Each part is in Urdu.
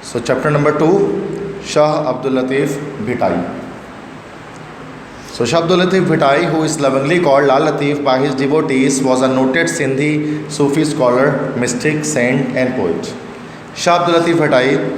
So chapter number 2, Shah Abdul Latif Bhitai. So Shah Abdul Latif Bhitai, who is lovingly called Lal Latif by his devotees, was a noted Sindhi Sufi scholar, mystic, saint and poet. Shah Abdul Latif Bhitai,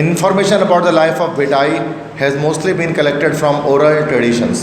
Information about the life of Bhitai has mostly been collected from oral traditions.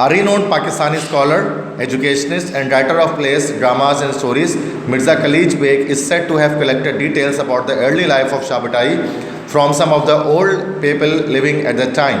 A renowned Pakistani scholar, educationist and writer of plays, dramas and stories, Mirza Khalid Beg is said to have collected details about the early life of Shah Bhitai from some of the old people living at that time.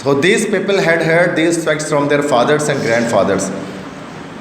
So these people had heard these facts from their fathers and grandfathers.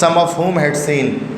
Some of whom had seen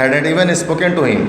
hadn't even spoken to him.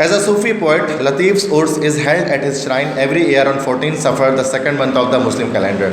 As a Sufi poet, Latif's Urs is held at his shrine every year on 14 Safar, the second month of the Muslim calendar.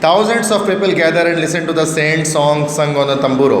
Thousands of people gather and listen to the saint song sung on the tamburo.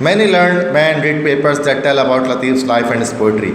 Many learned men read papers that tell about Latif's life and his poetry.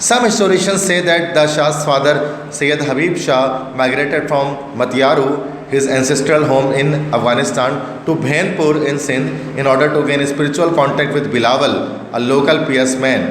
Some historians say that the Shah's father Sayyid Habib Shah migrated from Matyaru, his ancestral home in Afghanistan, to Bhainpur in Sindh in order to gain spiritual contact with Bilawal, a local pious man.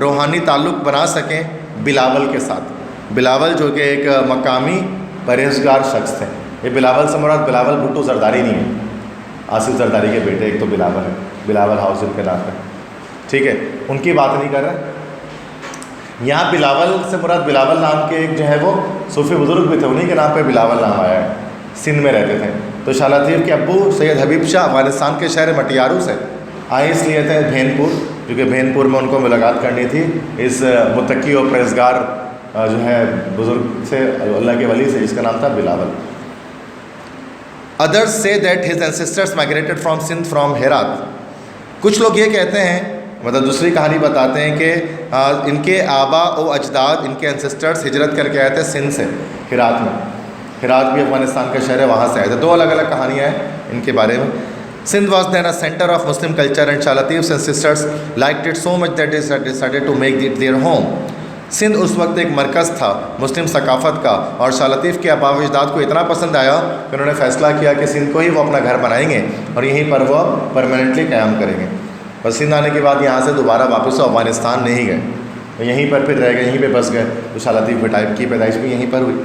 روحانی تعلق بنا سکیں بلاول کے ساتھ. بلاول جو کہ ایک مقامی پرہیزگار شخص تھے. یہ بلاول سے مراد بلاول بھٹو زرداری نہیں ہے، آصف زرداری کے بیٹے ایک تو بلاول ہے، بلاول ہاؤس جن کے نام ہے، ٹھیک ہے، ان کی بات نہیں کر رہے. یہاں بلاول سے مراد بلاول نام کے ایک جو ہے وہ صوفی بزرگ بھی تھے، انہیں کے نام پہ بلاول نام آیا ہے، سندھ میں رہتے تھے. تو شاہ لطیف کے ابو سید حبیب شاہ افغانستان کے شہر مٹیارو سے آئے اس لیے تھے بھینپور، کیونکہ بھینپور میں ان کو ملاقات کرنی تھی اس متقی اور پرہیزگار جو ہے بزرگ سے، اللہ کے ولی سے، جس کا نام تھا Bilawal. Others say that his ancestors migrated from Sindh from Herat. کچھ لوگ یہ کہتے ہیں، مطلب دوسری کہانی بتاتے ہیں کہ ان کے آبا و اجداد، ان کے انسسٹرز ہجرت کر کے آئے تھے سندھ سے ہرات میں. ہرات بھی افغانستان کا شہر ہے، وہاں سے آئے تھے. دو الگ الگ کہانیاں ہیں ان کے بارے میں. Sindh was then a center of Muslim culture and Shah Latif's ancestors liked it so much that they decided to make it their home. Sindh اس وقت ایک مرکز تھا مسلم ثقافت کا، اور شاہ لطیف کے آبا و اجداد کو اتنا پسند آیا کہ انہوں نے فیصلہ کیا کہ سندھ کو ہی وہ اپنا گھر بنائیں گے اور یہیں پر وہ پرماننٹلی قیام کریں گے. اور سندھ آنے کے بعد یہاں سے دوبارہ واپس افغانستان نہیں گئے، یہیں پر پھر رہ گئے، یہیں پہ بس گئے. تو شاہ لطیف بھٹائی کی پیدائش بھی یہیں پر ہوئی.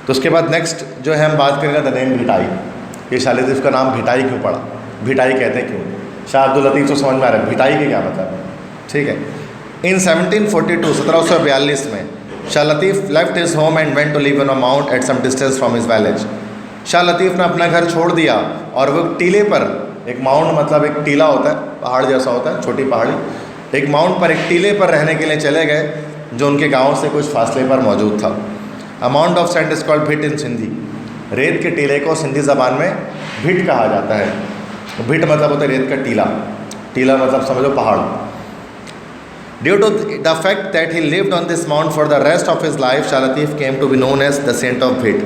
تو اس کے بعد نیکسٹ جو ہے ہم بات کریں گے دا نیم بھٹائی. یہ شاہ لطیف کا نام بھٹائی کیوں پڑا، بھٹائی کہتے ہیں کیوں. شاہ عبداللطیف تو سمجھ میں آ رہا ہے بھٹائی کے کیا مطلب ہے، ٹھیک ہے. In 1742 1742 میں شاہ لطیف left his home and went to live on a mount at some distance from his village. شاہ لطیف نے اپنا گھر چھوڑ دیا اور وہ ٹیلے پر، ایک ماؤنٹ مطلب ایک ٹیلا ہوتا ہے، پہاڑ جیسا ہوتا ہے، چھوٹی پہاڑی، ایک ماؤنٹ پر ایک ٹیلے پر رہنے کے لیے چلے گئے جو ان کے گاؤں سے کچھ فاصلے پر موجود تھا. A mound of sand is called bhit in Sindhi. ریت کے ٹیلے کو سندھی زبان میں بھٹ کہا جاتا ہے. بھٹ مطلب ہوتا ہے ریت کا ٹیلا، ٹیلا مطلب سمجھو پہاڑ. Due to the fact that he lived on this mount for the rest of his life, Shah Latif came to be known as the Saint of Bhit.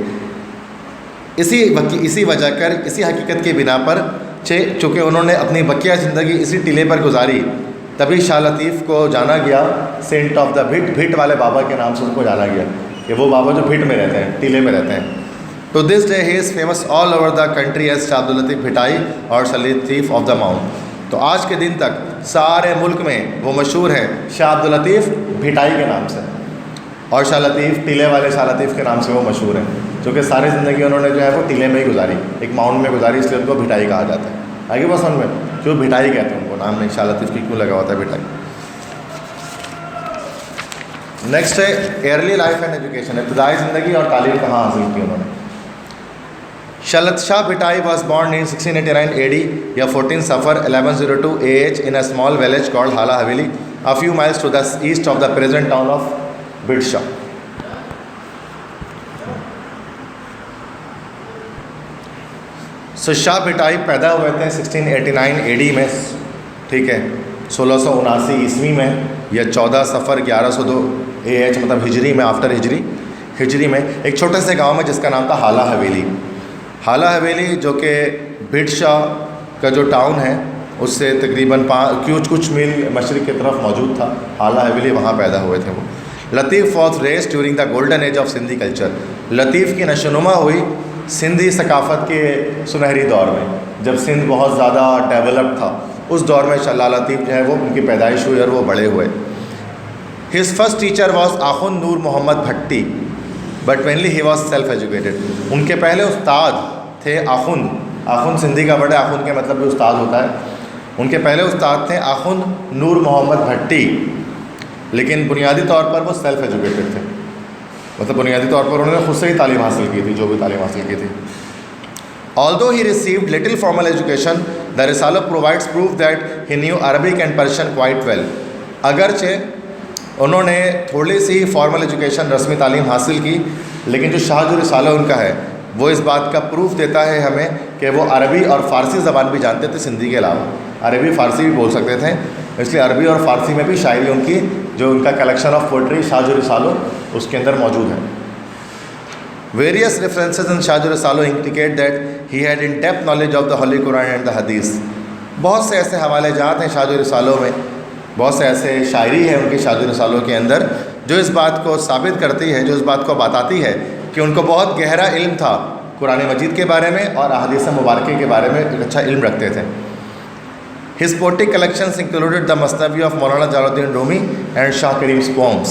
اسی وجہ کر، اسی حقیقت کی بنا پر چونکہ انہوں نے اپنی بقیہ زندگی اسی ٹیلے پر گزاری، تبھی شاہ لطیف کو جانا گیا saint of the Bhit. Bhit والے بابا کے نام سے ان کو جانا گیا کہ وہ بابا جو بھٹ میں رہتے ہیں، ٹیلے میں رہتے ہیں. تو this day he is famous all over the country as Shah Abdul Latif Bhittai اور شاہ لطیف آف دا ماؤنٹ. تو آج کے دن تک سارے ملک میں وہ مشہور ہیں شاہ عبداللطیف بھٹائی کے نام سے، اور شاہ لطیف ٹیلے والے شاہ لطیف کے نام سے وہ مشہور ہیں، کیونکہ ساری زندگی انہوں نے جو ہے وہ ٹیلے میں ہی گزاری، ایک ماؤنٹ میں گزاری، اس لیے ان کو بھٹائی کہا جاتا ہے. آگے بس سمجھ میں کیوں بھٹائی کہتے ہیں ان کو، نام نہیں شاہ لطیف کی کیوں لگا ہوتا ہے بھٹائی. نیکسٹ ہے ارلی لائف اینڈ ایجوکیشن. ابتدائی زندگی اور تعلیم کہاں حاصل کی انہوں نے. شاہ Bhittai was born in 1689 AD یا 14 Safar 1102 AH in a small village called Hala Haveli, a few miles to the east of the present town of Bidshah. شاہ بھٹائی پیدا ہوئے تھے 1689 AD میں، ٹھیک ہے، 1679 عیسوی میں یا 14 صفر 1102 AH مطلب ہجری میں، آفٹر ہجری میں ایک چھوٹے سے گاؤں میں جس کا نام تھا ہالہ حویلی. ہالہ حویلی جو کہ بھٹشاہ کا جو ٹاؤن ہے اس سے تقریباً کچھ میل مشرق کی طرف موجود تھا. ہالہ حویلی وہاں پیدا ہوئے تھے وہ. Latif was raised during the golden age of Sindhi culture. Latif کی نشوونما ہوئی سندھی ثقافت کے سنہری دور میں، جب سندھ بہت زیادہ ڈیولپ تھا، اس دور میں شاہ لطیف جو ہے وہ ان کی پیدائش ہوئی اور وہ بڑے ہوئے. His first teacher was Akhund Noor Muhammad Bhatti but mainly he was self educated. ان کے پہلے استاد تھے آخند سندھی کا بڑے آخند کے مطلب بھی استاد ہوتا ہے. ان کے پہلے استاد تھے آخند نور محمد بھٹی، لیکن بنیادی طور پر وہ سیلف ایجوکیٹڈ تھے، مطلب بنیادی طور پر انہوں نے خود سے ہی تعلیم حاصل کی تھی، جو بھی تعلیم حاصل کی تھی. Although he received little formal education, the Risala provides proof that he knew Arabic and Persian quite well. اگرچہ انہوں نے تھوڑی سی فارمل ایجوکیشن، رسمی تعلیم حاصل کی، لیکن جو شاہ جو رسالہ ان کا ہے وہ اس بات کا پروف دیتا ہے ہمیں کہ وہ عربی اور فارسی زبان بھی جانتے تھے سندھی کے علاوہ. عربی فارسی بھی بول سکتے تھے، اس لیے عربی اور فارسی میں بھی شاعری ان کی، جو ان کا کلیکشن آف پوئٹری شاہ جو رسالو اس کے اندر موجود ہے. Various references in Shah Risalo indicate that he had in-depth knowledge of the Holy Quran and the Hadith. بہت سے ایسے حوالے جات ہیں شاہ رسالوں میں، بہت سے ایسے شاعری ہے ان کی شاہ رسالوں کے اندر جو اس بات کو ثابت کرتی ہے، جو اس بات کو بتاتی ہے کہ ان کو بہت گہرا علم تھا قرآن مجید کے بارے میں اور احادیث مبارکہ کے بارے میں، ایک اچھا علم رکھتے تھے. His poetic collections included the Masnavi of Maulana Jalaluddin Rumi and Shah Karim's poems.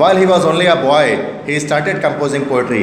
While he was only a boy, he started composing poetry.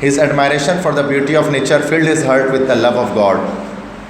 His admiration for the beauty of nature filled his heart with the love of God.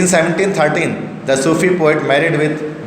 In 1713, the Sufi poet married with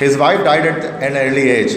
His wife died at an early age.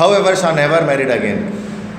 However, Shah never married again.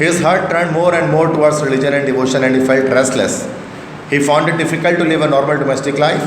His heart turned more and more towards religion and devotion and he felt restless. He found it difficult to live a normal domestic life.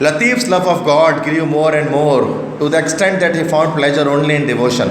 Latif's love of God grew more and more to the extent that he found pleasure only in devotion.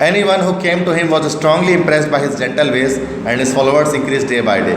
Anyone who came to him was strongly impressed by his gentle ways and his followers increased day by day.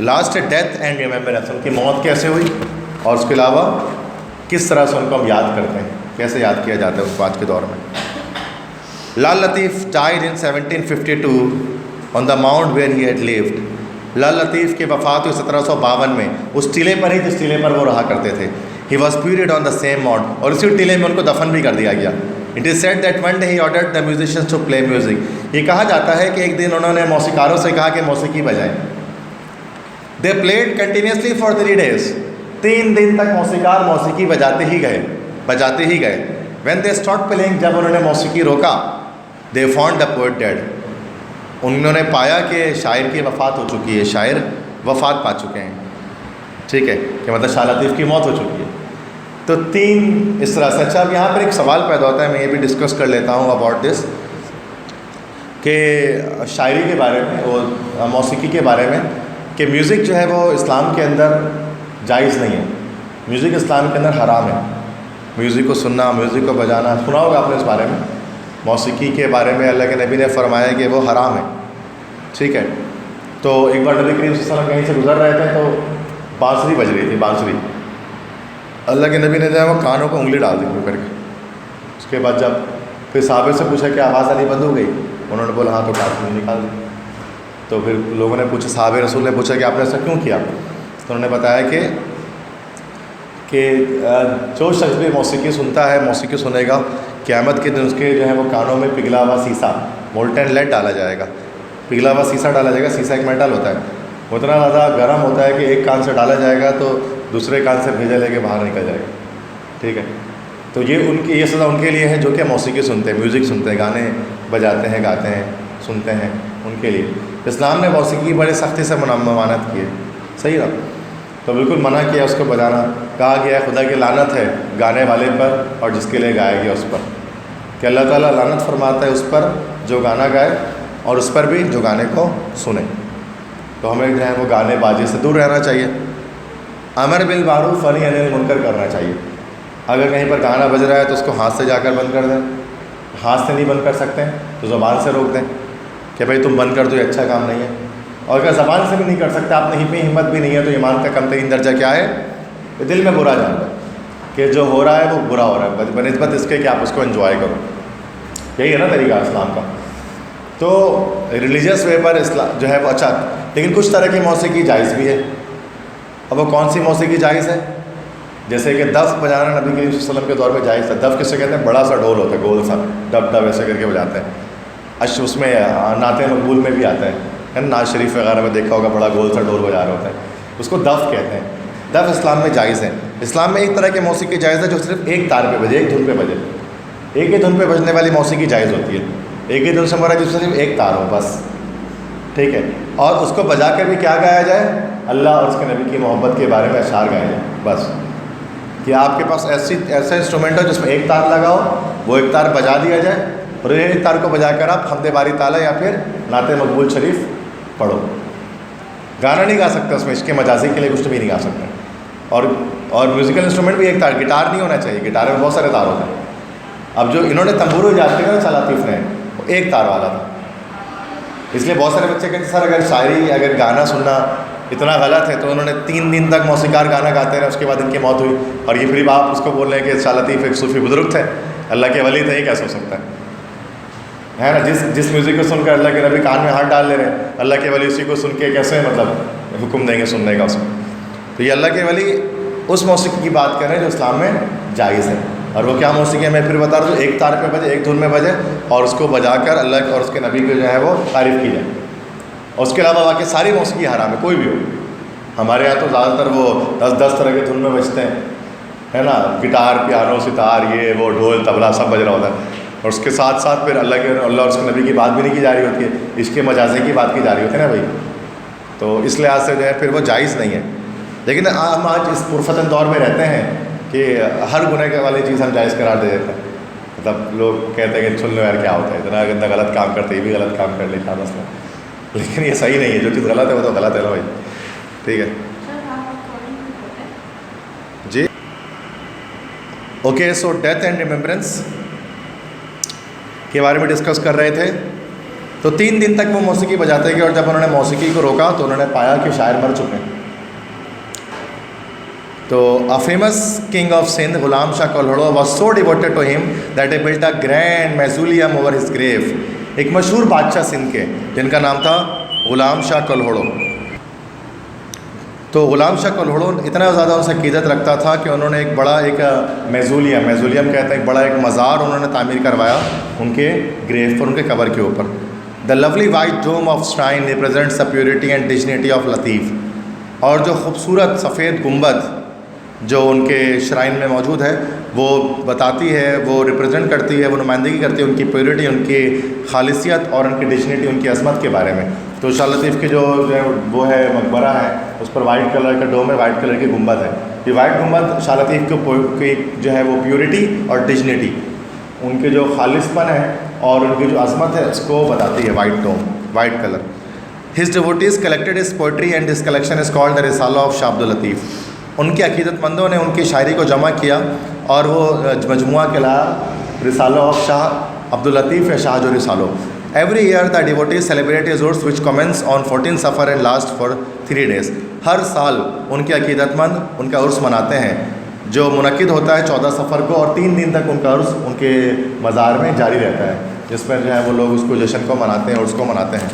Last ہے ڈیتھ اینڈ ریممبرنس، ان کی موت کیسے ہوئی اور اس کے علاوہ کس طرح سے ان کو ہم یاد کرتے ہیں، کیسے یاد کیا جاتا ہے اس کو آج کے دور میں. لال لطیف died in 1752 on the mount where he had lived. لال لطیف کی وفات ہوئی 1752 میں اس ٹیلے پر ہی جس ٹیلے پر وہ رہا کرتے تھے. He was buried on the same mount, اور اسی ٹیلے میں ان کو دفن بھی کر دیا گیا. It is said that one day he ordered the musicians to play music. یہ کہا جاتا ہے کہ ایک دن انہوں نے موسیقاروں سے کہا کہ موسیقی بجائیں. They played continuously for 3 days. 3 دن تک موسیقار موسیقی بجاتے ہی گئے. When they stopped playing, جب انہوں نے موسیقی روکا, they found the poet dead. انہوں نے پایا کہ شاعر کی وفات ہو چکی ہے، شاعر وفات پا چکے ہیں. ٹھیک ہے، کہ مطلب شاہ لطیف کی موت ہو چکی ہے. تو 3 اس طرح سے. اچھا، اب یہاں پر ایک سوال پیدا ہوتا ہے، میں یہ بھی ڈسکس کر لیتا ہوں اباؤٹ دس، کہ شاعری کے بارے میں اور موسیقی کے بارے میں، کہ میوزک جو ہے وہ اسلام کے اندر جائز نہیں ہے. میوزک اسلام کے اندر حرام ہے. میوزک کو سننا، میوزک کو بجانا، سنا ہوگا آپ نے اس بارے میں. موسیقی کے بارے میں اللہ کے نبی نے فرمایا کہ وہ حرام ہے. ٹھیک ہے. تو ایک بار نبی کریم صلی اللہ علیہ وسلم کہیں سے گزر رہے تھے تو بانسری بج رہی تھی، بانسری. اللہ کے نبی نے جو ہے وہ کانوں کو انگلی ڈال دی کر کے. اس کے بعد جب پھر صحابہ سے پوچھا کہ آواز آنی بند ہو گئی، انہوں نے بولا ہاں، تو کان نکال دی. تو پھر لوگوں نے پوچھا، صحابہ رسول نے پوچھا کہ آپ نے ایسا کیوں کیا؟ تو انہوں نے بتایا کہ جو شخص بھی موسیقی سنتا ہے، موسیقی سنے گا، قیامت کے دن اس کے جو ہے وہ کانوں میں پگھلا ہوا سیسا، مولٹن لیڈ ڈالا جائے گا. پگھلا ہوا سیسا ڈالا جائے گا. سیسا ایک میٹل ہوتا ہے، وہ اتنا زیادہ گرم ہوتا ہے کہ ایک کان سے ڈالا جائے گا تو دوسرے کان سے بھیجا لے کے باہر نکل جائے گا. ٹھیک ہے. تو یہ سزا ان کے لیے ہے جو کہ موسیقی سنتے ہیں، میوزک سنتے ہیں، گانے بجاتے ہیں، گاتے ہیں، سنتے ہیں. ان کے لیے اسلام نے موسیقی بڑے سختی سے ممانعت کی ہے. صحیح نا؟ تو بالکل منع کیا اس کو بجانا. کہا گیا خدا کی لعنت ہے گانے والے پر اور جس کے لیے گایا گیا اس پر، کہ اللہ تعالیٰ لعنت فرماتا ہے اس پر جو گانا گائے اور اس پر بھی جو گانے کو سنے. تو ہمیں جو ہے وہ گانے بازی سے دور رہنا چاہیے. امر بالمعروف ونہی عن المنکر کرنا چاہیے. اگر کہیں پر گانا بج رہا ہے تو اس کو ہاتھ سے جا کر بند کر دیں. ہاتھ سے نہیں بند کر سکتے تو زبان سے روک دیں کہ بھائی تم بند کر دو، یہ اچھا کام نہیں ہے. اور اگر زبان سے بھی نہیں کر سکتے، آپ نہیں پہ ہمت بھی نہیں ہے، تو ایمان کا کم ترین درجہ کیا ہے؟ کہ دل میں برا جان ہے کہ جو ہو رہا ہے وہ برا ہو رہا ہے، بنسبت اس کے کہ آپ اس کو انجوائے کرو. یہی ہے نا طریقہ اسلام کا. تو ریلیجیس وے پر اسلام جو ہے وہ اچھا. لیکن کچھ طرح کی موسیقی جائز بھی ہے. اب وہ کون سی موسیقی جائز ہے؟ جیسے کہ دف بجانا نبی کریم صلی اللہ علیہ وسلم کے دور میں جائز تھا. دف کس سے کہتے ہیں؟ بڑا سا ڈول ہوتا ہے، گول سا، ڈب ڈب ایسے کر کے بجاتے ہیں. اس میں نعت مقبول میں بھی آتا ہے، نعت شریف وغیرہ میں دیکھا ہوگا، بڑا گول سا ڈول بجا رہا ہوتا ہے، اس کو دف کہتے ہیں. دف اسلام میں جائز ہے. اسلام میں ایک طرح کی موسیقی جائز ہے جو صرف ایک تار پہ بجے، ایک دھن پہ بجے. ایک ہی دھن پہ بجنے والی موسیقی جائز ہوتی ہے. ایک ہی دھن سے مراد جس میں صرف ایک تار ہو بس. ٹھیک ہے. اور اس کو بجا کر بھی کیا گایا جائے؟ اللہ اور اس کے نبی کی محبت کے بارے میں اشعار گائے جائیں بس. کہ آپ کے پاس ایسا انسٹرومنٹ ہو جس میں ایک تار لگا ہو، وہ ایک تار بجا دیا جائے اور ایک تار کو بجا کر آپ حمد باری تعالیٰ یا پھر نعت مقبول شریف پڑھو. گانا نہیں گا سکتے اس میں، عشق مجازی کے لیے کچھ بھی نہیں گا سکتے. اور میوزیکل انسٹرومنٹ بھی ایک تار، گٹار نہیں ہونا چاہیے. گٹار میں بہت سارے تار ہوتے ہیں. اب جو انہوں نے تمبورو ایجاد کیا نا شاہ لطیف نے، وہ ایک تار والا تھا. اس لیے بہت سارے بچے کہتے ہیں سر اگر شاعری، اگر گانا سننا اتنا غلط ہے تو انہوں نے 3 دن تک موسیقار گانا گاتے رہے، اس کے بعد ان کی موت ہوئی. اور یہ پھر آپ اس کو بول رہے ہیں کہ شاہ لطیف ایک صوفی بزرگ تھے، اللہ کے ولی تھے. یہ کیسے ہو سکتا ہے نا؟ جس میوزک کو سن کر اللہ کے نبی کان میں ہاتھ ڈال لے رہے ہیں، اللہ کے ولی اسی کو سن کے کیسے مطلب حکم دیں گے سننے کا اس کو؟ تو یہ اللہ کے ولی اس موسیقی کی بات کر رہے ہیں جو اسلام میں جائز ہے. اور وہ کیا موسیقی ہے میں پھر بتا رہا ہوں. ایک تار پہ بجے، ایک دھن میں بجے اور اس کو بجا کر اللہ اور اس کے نبی کو جو ہے وہ تعریف کی جائے. اور اس کے علاوہ باقی ساری موسیقی حرام ہے، کوئی بھی ہو. ہمارے یہاں تو زیادہ تر وہ 10 طرح کے دھن میں بجتے ہیں، ہے نا؟ گٹار، پیانو، ستار، یہ وہ ڈھول، طبلہ سب بج رہا ہوتا ہے. اور اس کے ساتھ ساتھ پھر اللہ اور اس کے نبی کی بات بھی نہیں کی جا رہی ہوتی ہے، عشق مجازی کی بات کی جا رہی ہوتی ہے نا بھائی. تو اس لحاظ سے جو ہے پھر وہ جائز نہیں ہے. لیکن ہم آج اس پرفتن دور میں رہتے ہیں کہ ہر گناہ والی چیز ہم جائز قرار دے دیتے ہیں. مطلب لوگ کہتے ہیں کہ سن لو یار کیا ہوتا ہے، اتنا گندہ غلط کام کرتے، یہ بھی غلط کام کر لیتا مسئلہ. لیکن یہ صحیح نہیں ہے. جو چیز غلط ہے وہ تو غلط ہے نا بھائی. ٹھیک ہے جی. Okay. So death and remembrance کے بارے میں ڈسکس کر رہے تھے. تو 3 دن تک وہ موسیقی بجاتے گئے، اور جب انہوں نے موسیقی کو روکا تو انہوں نے پایا کہ شاعر مر چکے ہیں۔ تو a famous king of Sindh, Ghulam Shah کولہڑو, was so devoted to him that he built a grand mausoleum over his grave. ایک مشہور بادشاہ سندھ کے جن کا نام تھا غلام شاہ کولہڑو. تو غلام شاہ کولہڑو اتنا زیادہ ان سے عقیدت رکھتا تھا کہ انہوں نے ایک بڑا ایک میزولیم کہتے ہیں، ایک بڑا ایک مزار انہوں نے تعمیر کروایا ان کے گریو پر، ان کے قبر کے اوپر. The lovely white dome of shrine represents the purity and dignity of Latif. اور جو خوبصورت سفید گنبد جو ان کے شرائن میں موجود ہے وہ بتاتی ہے، وہ ریپرزینٹ کرتی ہے، وہ نمائندگی کرتی ہے ان کی پیورٹی، ان کی خالصیت اور ان کی ڈیجنیٹی، ان کی عظمت کے بارے میں. تو شاہ لطیف کی جو وہ ہے مقبرہ ہے، اس پر وائٹ کلر کا ڈوم ہے، وائٹ کلر کی گنبد ہے. یہ وائٹ گنبد شاہ لطیف کی جو ہے وہ پیورٹی اور ڈیجنیٹی، ان کے جو خالص پن ہے اور ان کی جو عظمت ہے اس کو بتاتی ہے white dome, white colour. His devotees collected his poetry and his collection is called the Risala of شاہ عبداللطیف. ان کے عقیدت مندوں نے ان کی شاعری کو جمع کیا اور وہ مجموعہ کہلایا رسالہ آف شاہ عبداللطیف یا شاہ جو رسالو. Every year the devotees celebrate his Urs which commence on 14 Safar and last for 3 days. ہر سال ان کے عقیدت مند ان کا عرس مناتے ہیں جو منعقد ہوتا ہے 14 صفر کو، اور 3 دن تک ان کا عرس ان کے مزار میں جاری رہتا ہے، جس میں جو ہے وہ لوگ اس کو جشن کو مناتے ہیں، عرس کو مناتے ہیں.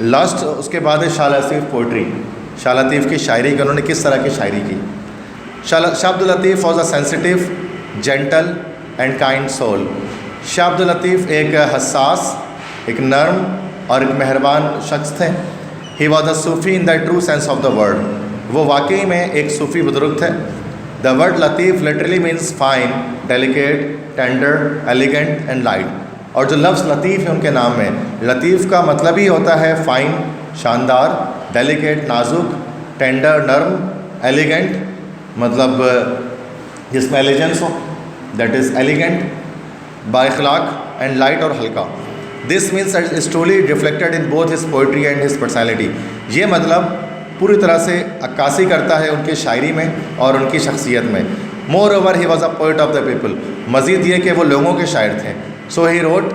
لاسٹ اس کے بعد ہے شاہ لطیف پوئٹری. شاہ لطیف کی شاعری کہ انہوں نے کس طرح کی شاعری کی. Shah Abdul Latif was a sensitive gentle and kind soul. Shah Abdul Latif ایک حساس، ایک نرم اور ایک مہربان شخص تھے. He was a Sufi in the true sense of the word. وہ واقعی میں ایک صوفی بزرگ تھے. The word Latif literally means fine, delicate, tender, elegant and light. اور جو لفظ لطیف ہے ان کے نام میں، لطیف کا مطلب ہی ہوتا ہے فائن، شاندار، ڈیلیکیٹ، نازک، ٹینڈر، نرم، ایلیگنٹ مطلب جس میں allegiance who, that is elegant, با اخلاق، اینڈ لائٹ اور ہلکا. This means is truly reflected in both his poetry and his personality. یہ مطلب پوری طرح سے عکاسی کرتا ہے ان کی شاعری میں اور ان کی شخصیت میں. Moreover he was a poet of the people. مزید یہ کہ وہ لوگوں کے شاعر تھے. So he wrote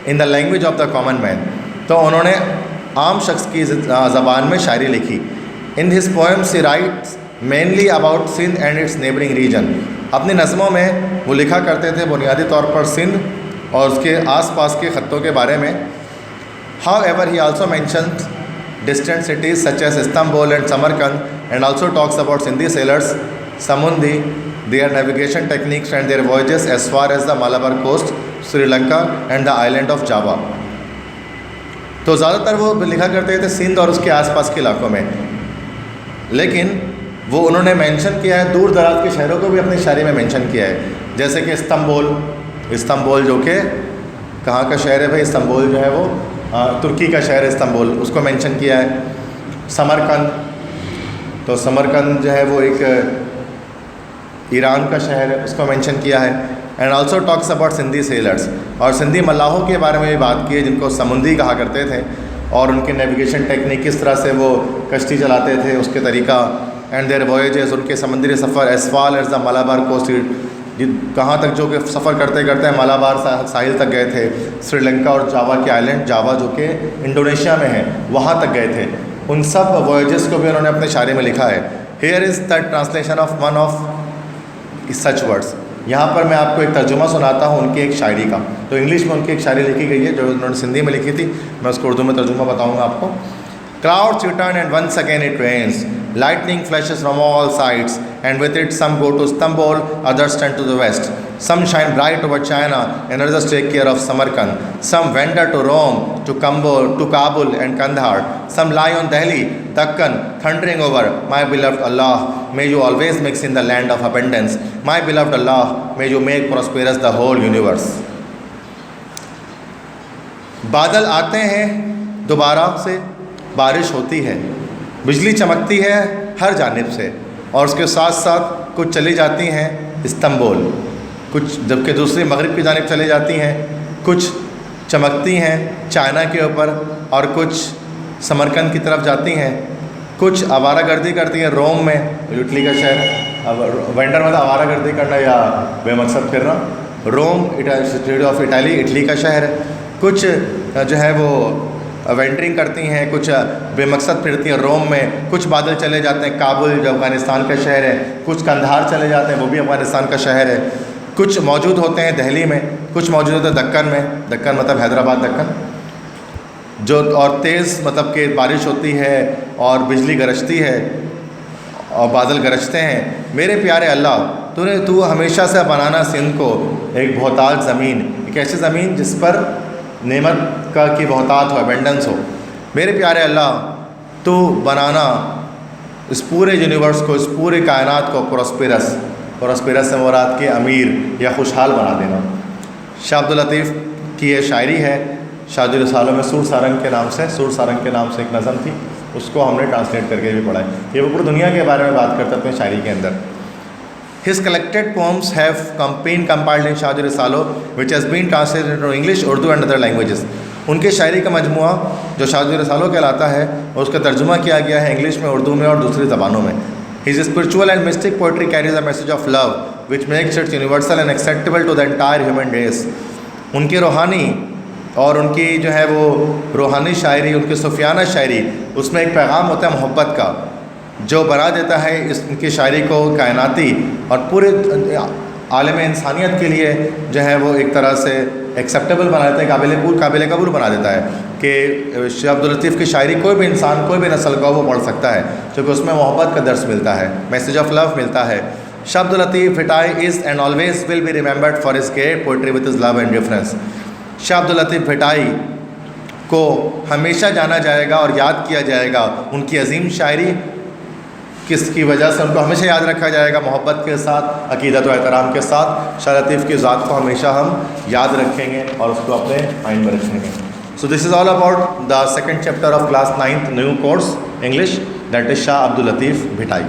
in the language of the common man. تو انہوں نے عام شخص کی زبان میں شاعری لکھی. In his poems he writes mainly about Sindh and its neighbouring region. اپنی نظموں میں وہ لکھا کرتے تھے بنیادی طور پر سندھ اور اس کے آس پاس کے خطوں کے بارے میں. However he also mentions distant cities such as Istanbul and Samarkand and also talks about Sindhi sailors, سمندھی, their navigation techniques and their voyages as far as the Malabar coast, Sri Lanka and the island of Java. تو زیادہ تر وہ لکھا کرتے تھے سندھ اور اس کے آس پاس کے علاقوں میں, لیکن وہ انہوں نے مینشن کیا ہے دور دراز کے شہروں کو بھی اپنی شاعری میں مینشن کیا ہے. جیسے کہ استنبول جو کہ کہاں کا شہر ہے بھائی؟ استنبول جو ہے وہ ترکی کا شہر ہے استنبول, اس کو مینشن کیا ہے. سمرقند, تو سمرقند جو ہے وہ ایک ایران کا شہر ہے, اس کو مینشن کیا ہے. And also talks about Sindhi sellers, اور سندھی ملاحوں کے بارے میں بھی بات کی ہے جن کو سمندھی کہا کرتے تھے, اور ان کے نیویگیشن ٹیکنیک کس طرح سے وہ کشتی چلاتے تھے اس کے طریقہ. اینڈ دیئر وویجز, ان کے سمندری سفر. As far as the Malabar coast, کہاں تک جو کہ سفر کرتے کرتے مالابار ساحل تک گئے تھے. سری لنکا اور جاوا کے آئلینڈ, جاوا جو کہ انڈونیشیا میں ہے, وہاں تک گئے تھے. ان سب وویجز کو بھی انہوں نے اپنے شاعری میں لکھا ہے. Here is the translation of one of such words. یہاں پر میں آپ کو ایک ترجمہ سناتا ہوں ان کی ایک شاعری کا. تو انگلش میں ان کی ایک شاعری لکھی گئی ہے جو انہوں نے سندھی میں لکھی تھی, میں اس کو اردو میں ترجمہ بتاؤں گا آپ کو. Clouds return and once again it rains. Lightning flashes from all sides, and with it some go to Istanbul, others turn to the west. Some shine bright over China, and others take care of Samarkand. Some wander to Rome, to Kabul and Kandahar. Some lie on Delhi, Deccan, thundering over, my beloved Allah, may you always mix in the land of abundance. My beloved Allah, may you make prosperous the whole universe. بادل آتے ہیں دوبارہ سے, بارش ہوتی ہے, بجلی چمکتی ہے ہر جانب سے, اور اس کے ساتھ ساتھ کچھ چلی جاتی ہیں استنبول, کچھ جبکہ دوسری مغرب کی جانب چلی جاتی ہیں, کچھ چمکتی ہیں چائنا کے اوپر, اور کچھ سمرقند کی طرف جاتی ہیں, کچھ آوارہ گردی کرتی ہیں روم میں, اٹلی کا شہر ہے. وینڈر میں آوارہ گردی کرنا یا بے مقصد پھرنا. روم سٹی آف اٹلی, اٹلی کا شہر ہے. کچھ جو ہے وہ وینڈرنگ کرتی ہیں، کچھ بے مقصد پھرتی ہیں روم میں، کچھ بادل چلے جاتے ہیں کابل جو افغانستان کا شہر ہے، کچھ کندھار چلے جاتے ہیں وہ بھی افغانستان کا شہر ہے، کچھ موجود ہوتے ہیں دہلی میں، کچھ موجود ہوتے ہیں دکن میں، دکن مطلب حیدرآباد دکن، جو اور تیز مطلب کہ بارش ہوتی ہے اور بجلی گرجتی ہے اور بادل گرجتے ہیں۔ میرے پیارے اللہ، تو ہمیشہ سے بنانا سندھ کو ایک بہتاج زمین، ایک ایسی زمین جس پر نعمت کی بہتات ہو، ایبنڈنس ہو۔ میرے پیارے اللہ، تو بنانا اس پورے یونیورس کو، اس پورے کائنات کو پراسپیرس سے مراد کے امیر یا خوشحال بنا دینا۔ شاہ عبداللطیف کی یہ شاعری ہے، شادی رسالوں میں سور سارنگ کے نام سے ایک نظم تھی، اس کو ہم نے ٹرانسلیٹ کر کے بھی پڑھا ہے۔ یہ وہ پوری دنیا کے بارے میں بات کرتا ہے اپنی شاعری کے اندر۔ His collected poems have been compiled in شادی رسالوں which has been translated into English, Urdu and other languages۔ ان کے شاعری کا مجموعہ جو شادی رسالوں کہلاتا ہے، اس کا ترجمہ کیا گیا ہے انگلش میں، اردو میں اور دوسری زبانوں میں۔ His spiritual and mystic poetry carries a message of love which makes it universal and acceptable to the entire human race۔ ان کی روحانی اور ان کی جو ہے وہ روحانی شاعری، ان کی صوفیانہ شاعری، اس میں ایک پیغام ہوتا ہے محبت کا، جو بنا دیتا ہے ان کی شاعری کو کائناتی اور پورے عالم انسانیت کے لیے جو ہے وہ ایک طرح سے ایکسیپٹیبل بنا دیتا ہے، قابل قبول بنا دیتا ہے کہ شاہ عبداللطیف کی شاعری کوئی بھی انسان، کوئی بھی نسل کا وہ پڑھ سکتا ہے، کیونکہ اس میں محبت کا درس ملتا ہے، میسیج آف لو ملتا ہے۔ Shah Abdul Latif Bhittai is and always will be remembered for his great poetry with his love and difference. Shah Abdul Latif Bhittai کو ہمیشہ جانا جائے گا اور یاد کیا جائے گا، ان کی عظیم شاعری کس کی وجہ سے ان کو ہمیشہ یاد رکھا جائے گا، محبت کے ساتھ، عقیدت و احترام کے ساتھ۔ شاہ لطیف کی ذات کو ہمیشہ ہم یاد رکھیں گے اور اس کو اپنے مائنڈ میں رکھیں گے۔ So this is all about the second chapter of class 9th new course English, that is Shah Abdul Latif Bhittai.